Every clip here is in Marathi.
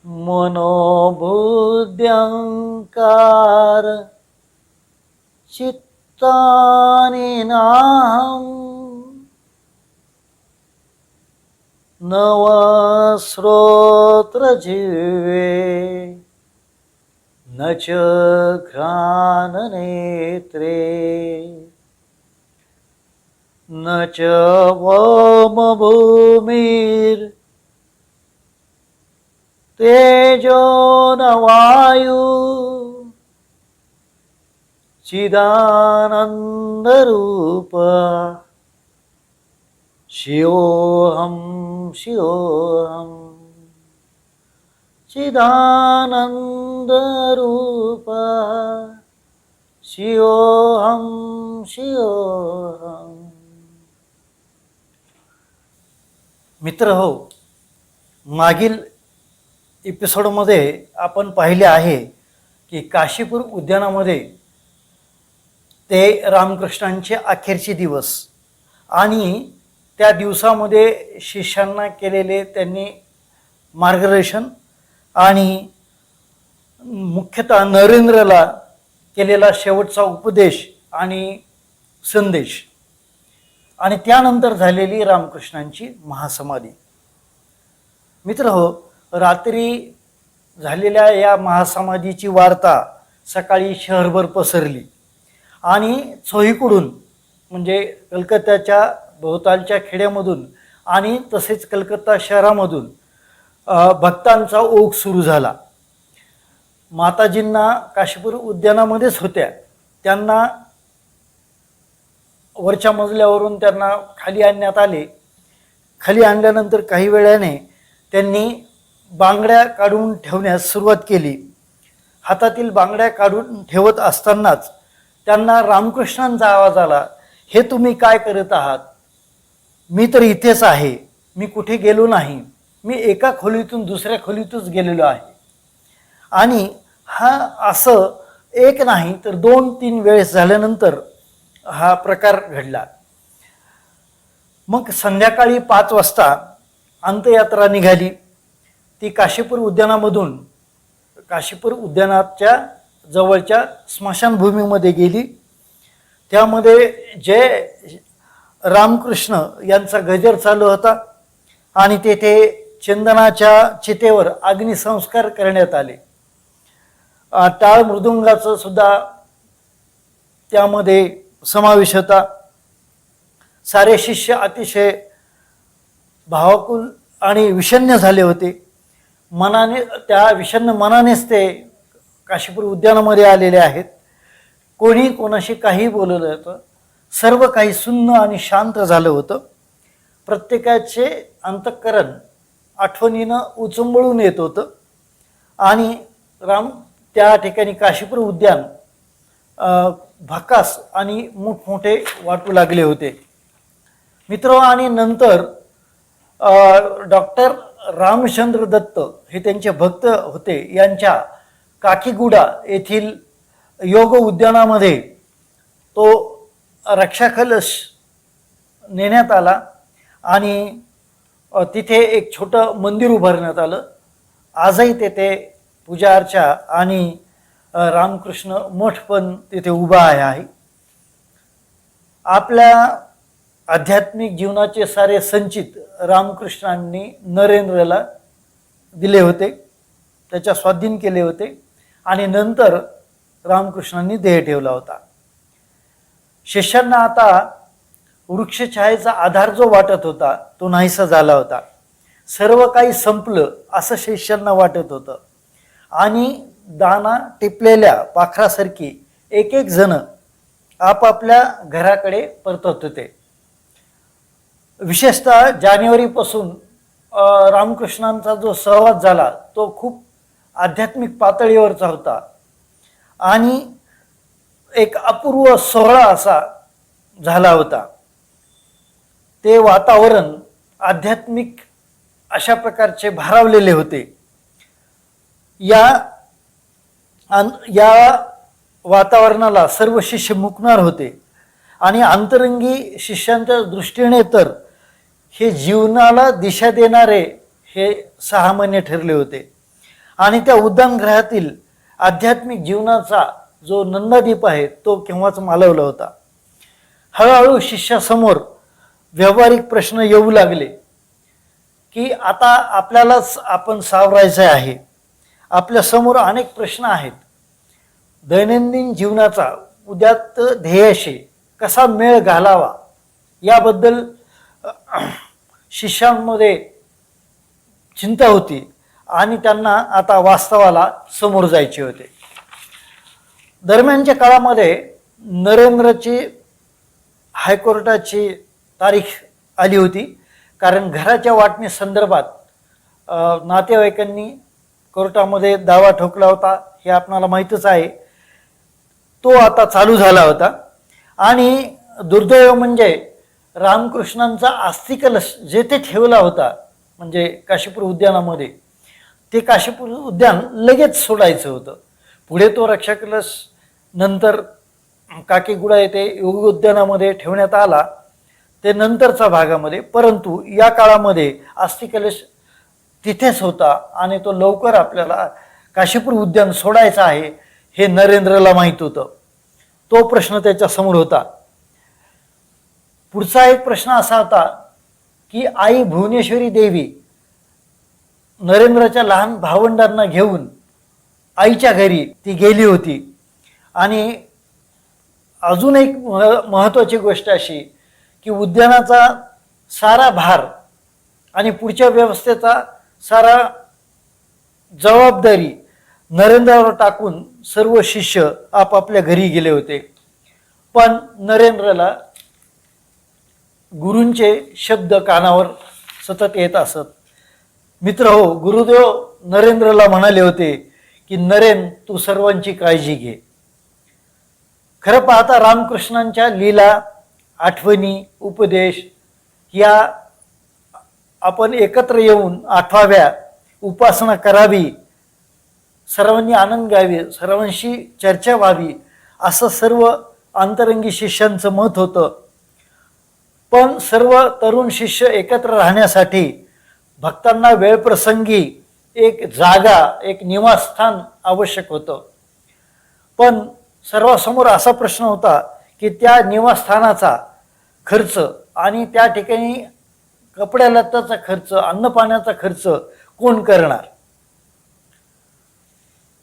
मनोबुद्ध्यंकार चित्तानि नाहं नवश्रोत्र जिह्वे न च घ्राणनेत्रे न च वामभूमिर् तेजो न वायु चिदानन्दरूप शिवोऽहं शिवोऽहं चिदानन्दरूप शिवोऽहं शिवोऽहं. मित्र हो, मागील एपिसोडमध्ये आपण पाहिले आहे की काशीपूर उद्यानामध्ये ते रामकृष्णांचे अखेरचे दिवस आणि त्या दिवसामध्ये शिष्यांना केलेले त्यांनी मार्गदर्शन आणि मुख्यतः नरेंद्रला केलेला शेवटचा उपदेश आणि संदेश आणि त्यानंतर झालेली रामकृष्णांची महासमाधी. मित्र हो, रात्री झालेल्या या महासमाधीची वार्ता सकाळी शहरभर पसरली आणि चोहीकडून म्हणजे कलकत्त्याच्या भोवतालच्या खेड्यामधून आणि तसेच कलकत्ता शहरामधून भक्तांचा ओघ सुरू झाला. माताजींना काशीपूर उद्यानामध्येच होत्या, त्यांना वरच्या मजल्यावरून त्यांना खाली आणण्यात आले. खाली आणल्यानंतर काही वेळाने त्यांनी बांगड्या काढून ठेवण्यास सुरुवात केली. हातातील बांगड्या काढून ठेवत असतानाच त्यांना रामकृष्णांचा आवाज आला, हे तुम्ही काय करत आहात? मी तर इथेच आहे, मी कुठे गेलो नाही, मी एका खोलीतून दुसऱ्या खोलीतच गेलेलो आहे. आणि हा असं एक नाही तर 2-3 वेळेस झाल्यानंतर हा प्रकार घडला. मग संध्याकाळी 5 वाजता अंत्ययात्रा निघाली. ती काशीपूर उद्यानामधून काशीपूर उद्यानाच्या जवळच्या स्मशानभूमीमध्ये गेली. त्यामध्ये जय रामकृष्ण यांचा गजर चालू होता आणि तेथे चंदनाच्या चितेवर अग्निसंस्कार करण्यात आले. टाळ मृदुंगाचं सुद्धा त्यामध्ये समावेश होता. सारे शिष्य अतिशय भावाकुल आणि विषण्ण झाले होते. मनाने त्या विषण्ण मनानेच ते काशीपूर उद्यानामध्ये आलेले आहेत. कोणी कोणाशी काही बोललं होतं, सर्व काही सुन्न आणि शांत झालं होतं. प्रत्येकाचे अंतःकरण आठवणीनं उचंबळून येत होतं आणि त्या ठिकाणी काशीपूर उद्यान भकास आणि मोठमोठे वाटू लागले होते. मित्र, आणि नंतर डॉक्टर रामचंद्र दत्त हे त्यांचे भक्त होते, यांच्या काकीगुडा येथील योग उद्यानामध्ये तो रक्षाकलश नेण्यात आला आणि तिथे एक छोटं मंदिर उभारण्यात आलं. आजही तेथे पूजा अर्चा आणि रामकृष्ण मठ पण तिथे उभा आहे. आपल्या आध्यात्मिक जीवनाचे सारे संचित रामकृष्णांनी नरेंद्रला दिले होते, त्याच्या स्वाधीन केले होते आणि नंतर रामकृष्णांनी देह ठेवला होता. शिष्यांना आता वृक्षछायेचा आधार जो वाटत होता तो नाहीसा झाला होता. सर्व काही संपलं असं शिष्यांना वाटत होतं आणि दाना टिपलेल्या पाखरासारखी एक एक जण आपापल्या घराकडे परतत होते. विशेषतः जानेवारीपासून रामकृष्णांचा जो सहवास झाला तो खूप आध्यात्मिक पातळीवरचा होता आणि एक अपूर्व सोहळा असा झाला होता. ते वातावरण आध्यात्मिक अशा प्रकारचे भारावलेले होते. या वातावरणाला सर्व शिष्य मुकणार होते आणि अंतरंगी शिष्यांच्या दृष्टीने तर हे जीवनाला दिशा देणारे हे 6 महिने ठरले होते. आणि त्या उद्यानगृहातील आध्यात्मिक जीवनाचा जो नंदादीप आहे तो केव्हाच मालवला होता. हळूहळू शिष्यासमोर व्यावहारिक प्रश्न येऊ लागले की आता आपल्यालाच आपण सावरायचे आहे. आपल्या समोर अनेक प्रश्न आहेत. दैनंदिन जीवनाचा उद्यात ध्येयाशी कसा मेळ घालावा याबद्दल शिष्यांमध्ये चिंता होती आणि त्यांना आता वास्तवाला समोर जायचे होते. दरम्यानच्या काळामध्ये नरेंद्रची हायकोर्टाची तारीख आली होती, कारण घराच्या वाटणी संदर्भात नातेवाईकांनी कोर्टामध्ये दावा ठोकला होता, हे आपणाला माहीतच आहे. तो आता चालू झाला होता आणि दुर्दैव म्हणजे रामकृष्णांचा अस्थिकलश जेथे ठेवला होता म्हणजे काशीपूर उद्यानामध्ये, ते काशीपूर उद्यान लगेच सोडायचं होतं. पुढे तो रक्षाकलश नंतर काकीगुडा येथे योग उद्यानामध्ये ठेवण्यात आला, ते नंतरच्या भागामध्ये. परंतु या काळामध्ये अस्थिकलश तिथेच होता आणि तो लवकर आपल्याला काशीपूर उद्यान सोडायचा आहे हे नरेंद्रला माहीत होतं. तो प्रश्न त्याच्या समोर होता. पुढचा एक प्रश्न असा होता की आई भुवनेश्वरी देवी नरेंद्रच्या लहान भावंडांना घेऊन आईच्या घरी ती गेली होती. आणि अजून एक महत्त्वाची गोष्ट अशी की उद्यानाचा सारा भार आणि पुढच्या व्यवस्थेचा सारा जबाबदारी नरेंद्रावर टाकून सर्व शिष्य आपापल्या घरी गेले होते. पण नरेंद्रला गुरूंचे शब्द कानावर सतत येत असत. मित्र हो, गुरुदेव नरेंद्रला म्हणाले होते की नरेन, तू सर्वांची काळजी घे. खरं पाहता रामकृष्णांच्या लीला, आठवणी, उपदेश या आपण एकत्र येऊन आठवाव्या, उपासना करावी, सर्वांनी आनंद घ्यावे, सर्वांशी चर्चा व्हावी, असं सर्व अंतरंगी शिष्यांचं मत होतं. पण सर्व तरुण शिष्य एकत्र राहण्यासाठी भक्तांना वेळप्रसंगी एक जागा, एक निवासस्थान आवश्यक होतं. पण सर्वांसमोर असा प्रश्न होता की त्या निवासस्थानाचा खर्च आणि त्या ठिकाणी कपड्या लत्ताचा खर्च, अन्नपाण्याचा खर्च कोण करणार.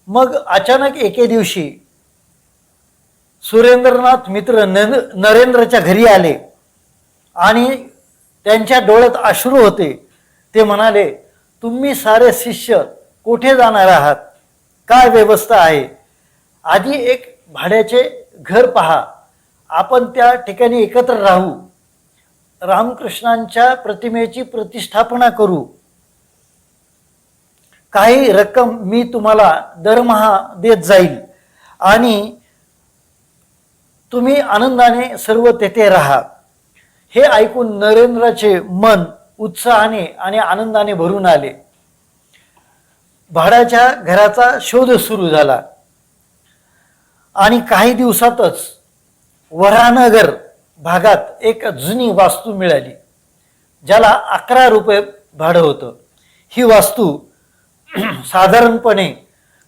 मग अचानक एके दिवशी सुरेंद्रनाथ मित्र नरेंद्रच्या घरी आले आणि त्यांच्या डोळ्यात अश्रू होते. ते म्हणाले, तुम्ही सारे शिष्य कुठे जाणार आहात, काय व्यवस्था आहे, आधी एक भाड्याचे घर पहा, आपण त्या ठिकाणी एकत्र राहू, रामकृष्णांच्या प्रतिमेची प्रतिष्ठापना करू, काही रक्कम मी तुम्हाला दरमहा देत जाईल आणि तुम्ही आनंदाने सर्व तेथे राहा. हे ऐकून नरेंद्राचे मन उत्साहाने आणि आनंदाने भरून आले. भाड्याच्या घराचा शोध सुरू झाला आणि काही दिवसातच वराहनगर भागात एक जुनी वास्तू मिळाली, ज्याला 11 रुपये भाडं होतं. ही वास्तू साधारणपणे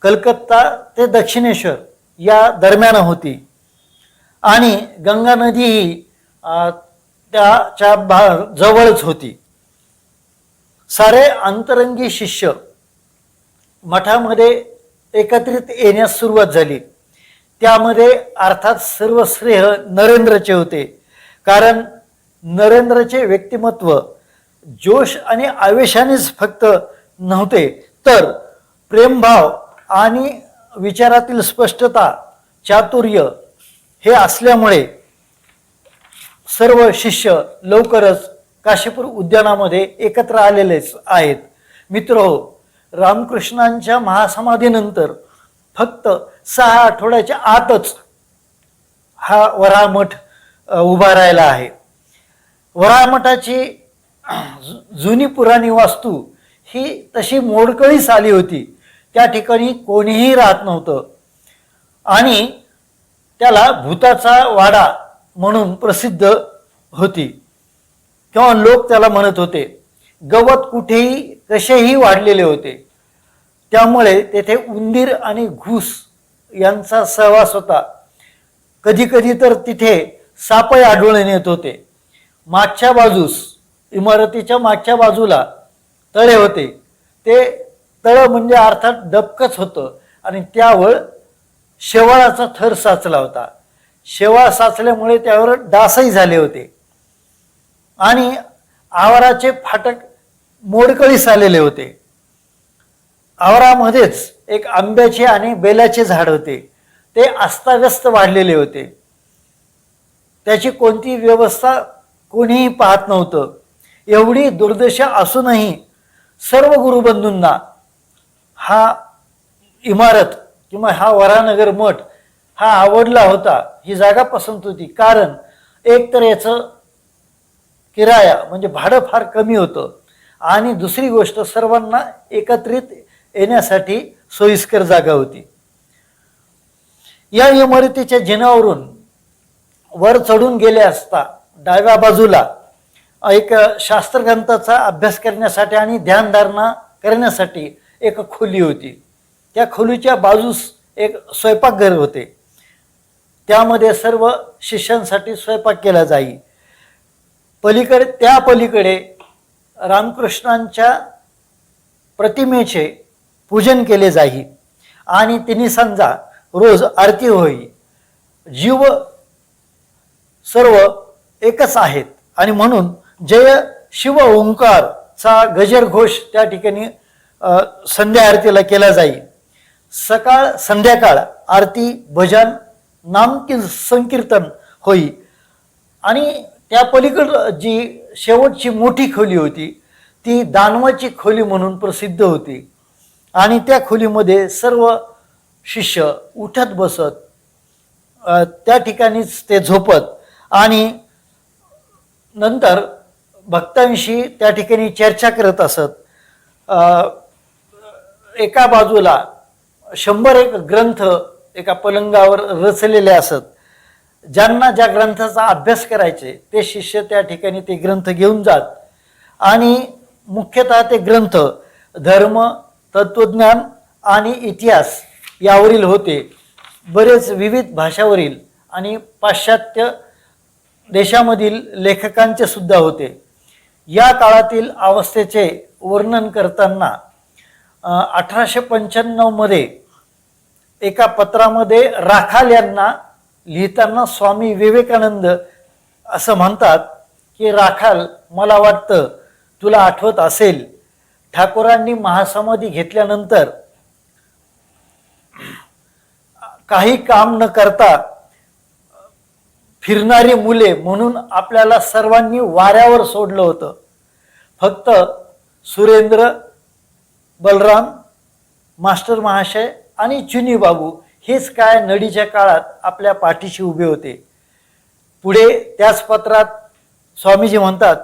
कलकत्ता ते दक्षिणेश्वर या दरम्यान होती आणि गंगा नदी ही त्याच्या जवळच होती. सारे अंतरंगी शिष्य मठामध्ये एकत्रित येण्यास सुरुवात झाली. त्यामध्ये अर्थात सर्व श्रेय नरेंद्रचे होते, कारण नरेंद्रचे व्यक्तिमत्व जोश आणि आवेशानेच फक्त नव्हते, तर प्रेमभाव आणि विचारातील स्पष्टता, चातुर्य हे असल्यामुळे सर्व शिष्य लवकरच काशीपूर उद्यानामध्ये एकत्र आलेलेच आहेत. मित्रहो, रामकृष्णांच्या महासमाधीनंतर फक्त 6 आठवड्याच्या आतच हा वराह मठ उभा राहिला आहे. वराह मठाची जुनी पुराणी वास्तू ही तशी मोडकळीस आली होती. त्या ठिकाणी कोणीही राहत नव्हतं आणि त्याला भूताचा वाडा म्हणून प्रसिद्ध होती, किंवा लोक त्याला म्हणत होते. गवत कुठेही कसेही वाढलेले होते. त्यामुळे तेथे उंदीर आणि घूस यांचा सहवास होता. कधी कधी तर तिथे सापही आढळून येत होते. मागच्या बाजूस, इमारतीच्या मागच्या बाजूला तळे होते. ते तळ म्हणजे अर्थात डबकच होतं आणि त्यावर शेवाळाचा थर साचला होता. शेवाळ साचल्यामुळे त्यावर डासही झाले होते आणि आवाराचे फाटक मोडकळीस आलेले होते. आवारामध्येच एक आंब्याचे आणि बेलाचे झाड होते. ते अस्ताव्यस्त वाढलेले होते. त्याची कोणती व्यवस्था कोणीही पाहत नव्हतं. एवढी दुर्दशा असूनही सर्व गुरुबंधूंना हा इमारत किंवा हा वरानगर मठ हा आवडला होता. ही जागा पसंत होती. कारण एक तर याचं किराया म्हणजे भाडं फार कमी होतं आणि दुसरी गोष्ट सर्वांना एकत्रित येण्यासाठी सोयीस्कर जागा होती. या इमारतीच्या जिन्यावरून वर चढून गेले असता डाव्या बाजूला एक शास्त्रग्रंथाचा अभ्यास करण्यासाठी आणि ध्यानधारणा करण्यासाठी एक खोली होती. त्या खोलीच्या बाजूस एक स्वयंपाकघर होते. त्यामध्ये सर्व शिष्यांसाठी स्वयंपाक केला जाई. त्या पलीकडे रामकृष्णांच्या प्रतिमेचे पूजन केले जाई आणि तिन्ही सांजा रोज आरती होई. जीव सर्व एकच आहेत आणि म्हणून जय शिव ओंकारचा गजर घोष त्या ठिकाणी संध्या आरतीला केला जाईल. सकाळ संध्याकाळ आरती, भजन, नाम संकीर्तन होई. आणि त्या पलीकडं जी शेवटची मोठी खोली होती ती दानवाची खोली म्हणून प्रसिद्ध होती आणि त्या खोलीमध्ये सर्व शिष्य उठत बसत त्या ठिकाणीच ते झोपत आणि नंतर भक्तांशी त्या ठिकाणी चर्चा करत असत. एका बाजूला 100 ग्रंथ एका पलंगावर रचलेले असत. ज्यांना ज्या ग्रंथाचा अभ्यास करायचे ते शिष्य त्या ठिकाणी ते ग्रंथ घेऊन जात आणि मुख्यतः ते ग्रंथ धर्म, तत्वज्ञान आणि इतिहास यावरील होते. बरेच विविध भाषावरील आणि पाश्चात्य देशामधील लेखकांचे सुद्धा होते. या काळातील अवस्थेचे वर्णन करताना 1895 मध्ये एका पत्रामध्ये राखाल यांना लिहिताना स्वामी विवेकानंद असं म्हणतात की, राखाल, मला वाटतं तुला आठवत असेल, ठाकूरांनी महासमाधी घेतल्यानंतर काही काम न करता फिरणारी मुले म्हणून आपल्याला सर्वांनी वाऱ्यावर सोडलं होतं. फक्त सुरेंद्र, बलराम, मास्टर महाशय आणि चुनी बाबू हेच काय नडीच्या काळात आपल्या पाठीशी उभे होते. पुढे त्याच पत्रात स्वामीजी म्हणतात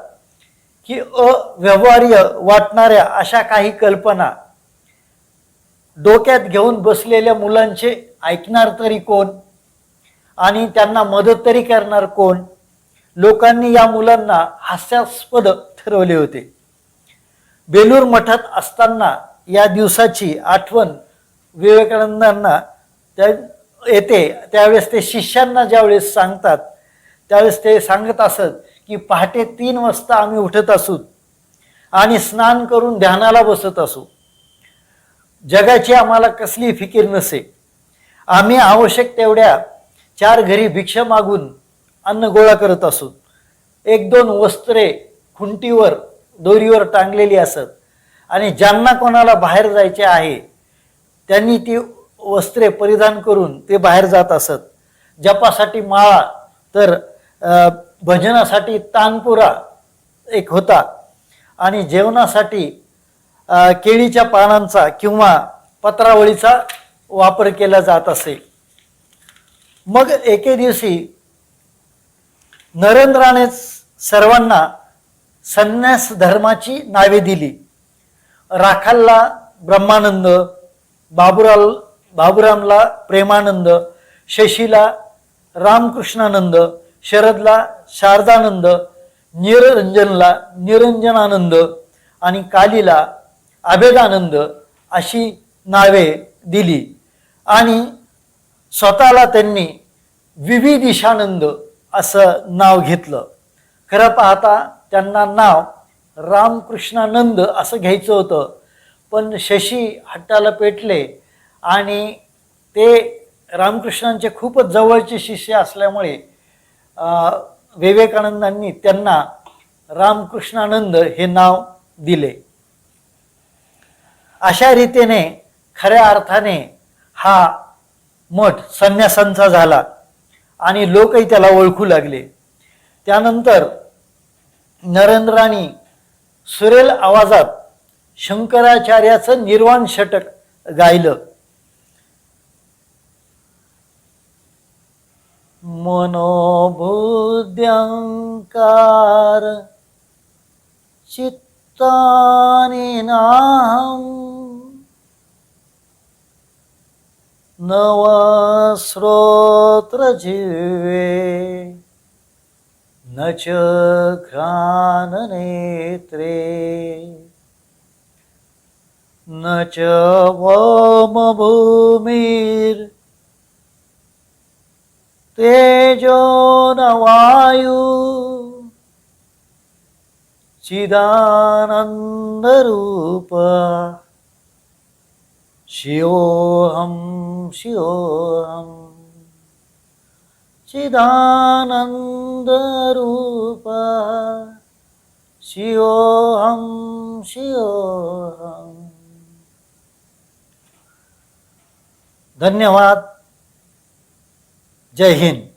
की अव्यवहार्य वाटणाऱ्या अशा काही कल्पना डोक्यात घेऊन बसलेल्या मुलांचे ऐकणार तरी कोण आणि त्यांना मदत तरी करणार कोण. लोकांनी या मुलांना हास्यास्पद ठरवले होते. बेलूर मठात असताना या दिवसाची आठवण विवेकानंदांना येते. त्यावेळेस ते शिष्यांना ज्यावेळेस सांगतात त्यावेळेस ते सांगत असत की पहाटे 3 वाजता आम्ही उठत असू आणि स्नान करून ध्यानाला बसत असू. जगाची आम्हाला कसली फिकीर नसे. आम्ही आवश्यक तेवढ्या 4 घरी भिक्षा मागून अन्न गोळा करत असू. 1-2 वस्त्रे खुंटीवर दोरीवर टांगलेली असत आणि ज्यांना कोणाला बाहेर जायचे आहे त्यांनी ती वस्त्रे परिधान करून ते बाहेर जात असत. जपासाठी माळा तर भजनासाठी तानपुरा एक होता आणि जेवणासाठी केळीच्या पानांचा किंवा पत्रावळीचा वापर केला जात असे. मग एके दिवशी नरेंद्रानेच सर्वांना संन्यास धर्माची नावे दिली. राखालला ब्रह्मानंद, बाबुरामला प्रेमानंद, शशीला रामकृष्णानंद, शरदला शारदानंद, निरंजनला निरंजनानंद आणि कालीला अभेदानंद अशी नावे दिली आणि स्वतःला त्यांनी विविदिशानंद असं नाव घेतलं. खरं पाहता त्यांना नाव रामकृष्णानंद असं घ्यायचं होतं, पण शशी हट्टाला पेटले आणि ते रामकृष्णांचे खूपच जवळचे शिष्य असल्यामुळे विवेकानंदांनी त्यांना रामकृष्णानंद हे नाव दिले. अशा रीतीने खऱ्या अर्थाने हा मठ संन्यासांचा झाला आणि लोकही त्याला ओळखू लागले. त्यानंतर नरेंद्रांनी सुरेल आवाजात शंकराचार्याचं निर्वाण षटक गायलं. मनोबुद्ध्यंकार चित्तानि नाहं नवश्रोत्र जिह्वे न च घ्राणनेत्रे न च वामभूमिर् तेजो न वायु चिदानंदरूप शिवोऽहं शिवोऽहं चिदानंदरूप शिवोऽहं शिवोऽहं. धन्यवाद. जय हिंद.